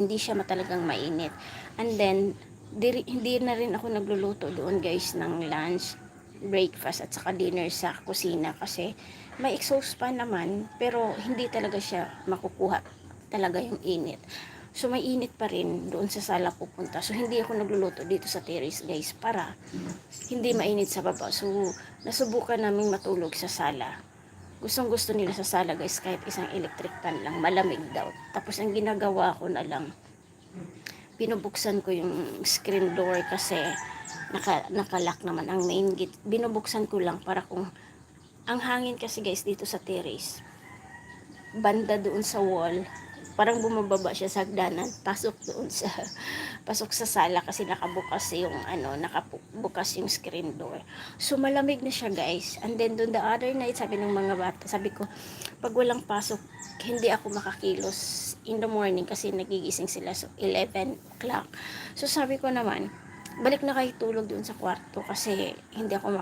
hindi siya talagang mainit. And then, hindi na rin ako nagluluto doon guys ng lunch, breakfast at saka dinner sa kusina kasi may exhaust pa naman pero hindi talaga siya makukuha talaga yung init. So may init pa rin doon sa sala pupunta. So hindi ako nagluluto dito sa terrace guys para hindi mainit sa baba. So nasubukan namin matulog sa sala. Gustong gusto nila sa sala guys kahit isang electric fan lang, malamig daw. Tapos ang ginagawa ko na lang, binubuksan ko yung screen door kasi nakalock naman ang main gate. Binubuksan ko lang para kung ang hangin kasi guys dito sa terrace, banda doon sa wall, parang bumababa siya sa hagdanan, pasok doon sa pasok sa sala kasi nakabukas yung nakabukas yung screen door. So malamig na siya guys. And then doon the other night, sabi ng mga bata, sabi ko, pag walang pasok, hindi ako makakilos in the morning kasi nagigising sila so 11 o'clock. So sabi ko naman, balik na kayo tulog doon sa kwarto kasi hindi ako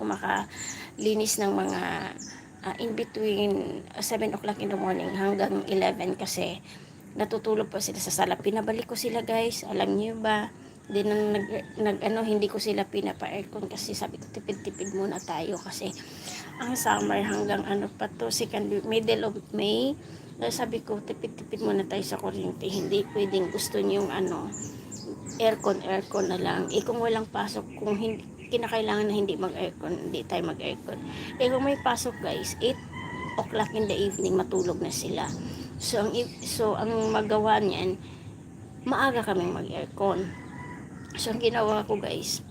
makalinis ng mga in between 7 o'clock in the morning hanggang 11 kasi natutulog pa sila sa sala. Pinabalik ko sila guys, alam niyo ba, din hindi ko sila pinapa-aircon kasi sabi ko tipid-tipid muna tayo kasi ang summer hanggang pa to, middle of May. Sabi ko tipid-tipid muna tayo sa kuryente, hindi pwedeng gusto niyo yung aircon na lang. Kung walang pasok, kung hindi kinakailangan na hindi mag-aircon, hindi tayo mag-aircon. Kung may pasok guys, 8 o'clock in the evening matulog na sila. So ang magawa niyan, maaga kaming mag-aircon. So ang ginawa ko guys,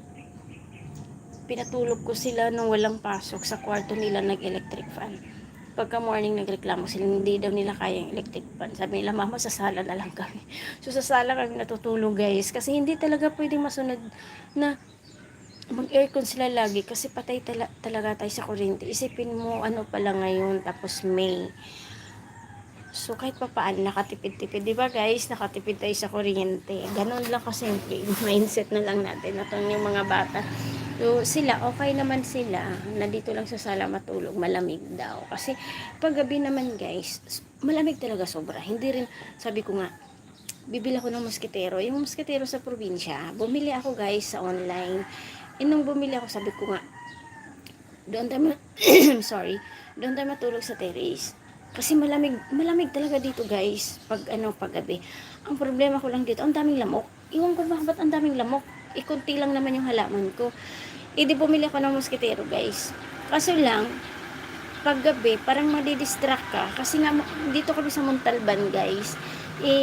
pinatulog ko sila nung walang pasok sa kwarto nila nag-electric fan. Pagka morning nagreklamo sila, hindi daw nila kaya yung electric fan. Sabi nila, mama, sa sala na lang kami. So sa sala kami natutulog guys kasi hindi talaga pwedeng masunod na mag-aircon sila lagi kasi patay talaga tayo sa kuryente. Isipin mo pala ngayon tapos May. So kahit pa paano nakatipid-tipid, 'di ba guys? Nakatipid tayo sa kuryente. Ganun lang kasimple. Mindset na lang natin natong yung mga bata. So sila okay naman sila. Nandito lang sa sala matulog, malamig daw. Kasi pag gabi naman guys, malamig talaga sobra. Hindi rin, sabi ko nga, bibili ako ng moskitero. Yung moskitero sa probinsya, bumili ako guys sa online. Nung bumili ako, sabi ko nga, doon tayo sorry, doon tayo matulog sa terrace. Kasi malamig talaga dito guys, pag gabi. Ang problema ko lang dito, ang daming lamok. Iwan ko ba ba't ang daming lamok? Ikunti lang naman yung halaman ko. Di bumili ako ng moskitero guys. Kaso lang, pag gabi, parang madidistract ka. Kasi nga, dito kami sa Montalban guys.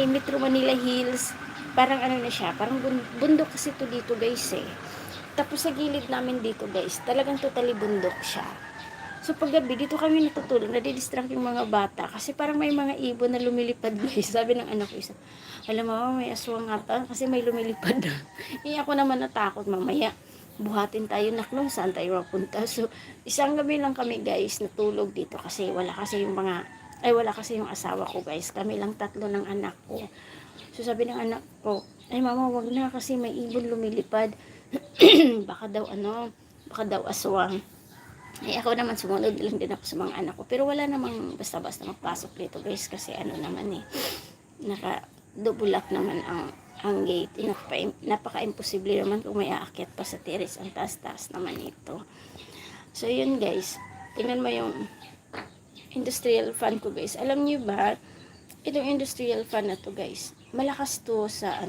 Metro Manila Hills, parang na siya, parang bundok kasi to dito guys eh. Tapos sa gilid namin dito guys, talagang totally bundok siya. So pag gabi, dito kami natutulog, nadidistract yung mga bata. Kasi parang may mga ibon na lumilipad guys. Sabi ng anak ko isa, alam mo, may aswang ata kasi may lumilipad. Ako naman natakot mamaya. Buhatin tayo naklong, saan tayo mapunta. So isang gabi lang kami guys, natulog dito kasi wala kasi yung asawa ko guys. Kami lang tatlo ng anak ko. So sabi ng anak ko, ay mama, wag na kasi may ibon lumilipad. baka daw aswang. Ako naman sumunod lang din ako sa mga anak ko. Pero wala namang basta-basta magpasok dito guys kasi naman naka double lock naman ang gate. Napaka-imposible naman kung may aakyat pa sa terrace. Ang taas-taas naman ito. So yun guys. Tingnan mo yung industrial fan ko guys. Alam niyo ba, itong industrial fan na to guys, malakas to sa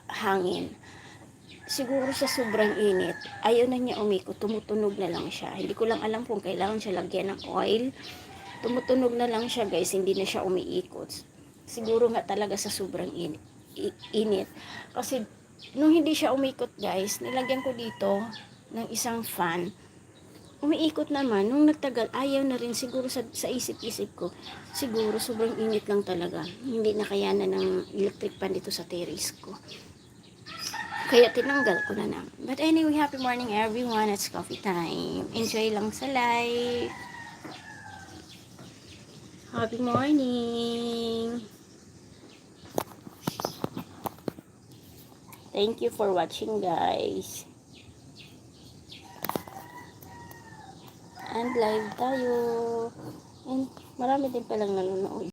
hangin. Siguro sa sobrang init, ayaw na niya umikot, tumutunog na lang siya. Hindi ko lang alam kung kailangan siya lagyan ng oil. Tumutunog na lang siya guys, hindi na siya umiikot. Siguro nga talaga sa sobrang init. Kasi nung hindi siya umikot guys, nilagyan ko dito ng isang fan. Umiikot naman, nung nagtagal, ayaw na rin siguro sa isip-isip ko. Siguro sobrang init lang talaga. Hindi na kayanan ng electric fan dito sa terrace ko. Kaya tinanggal ko na lang. But anyway, happy morning everyone. It's coffee time. Enjoy lang sa life. Happy morning. Thank you for watching guys. And live tayo. And Marami din palang nanonood.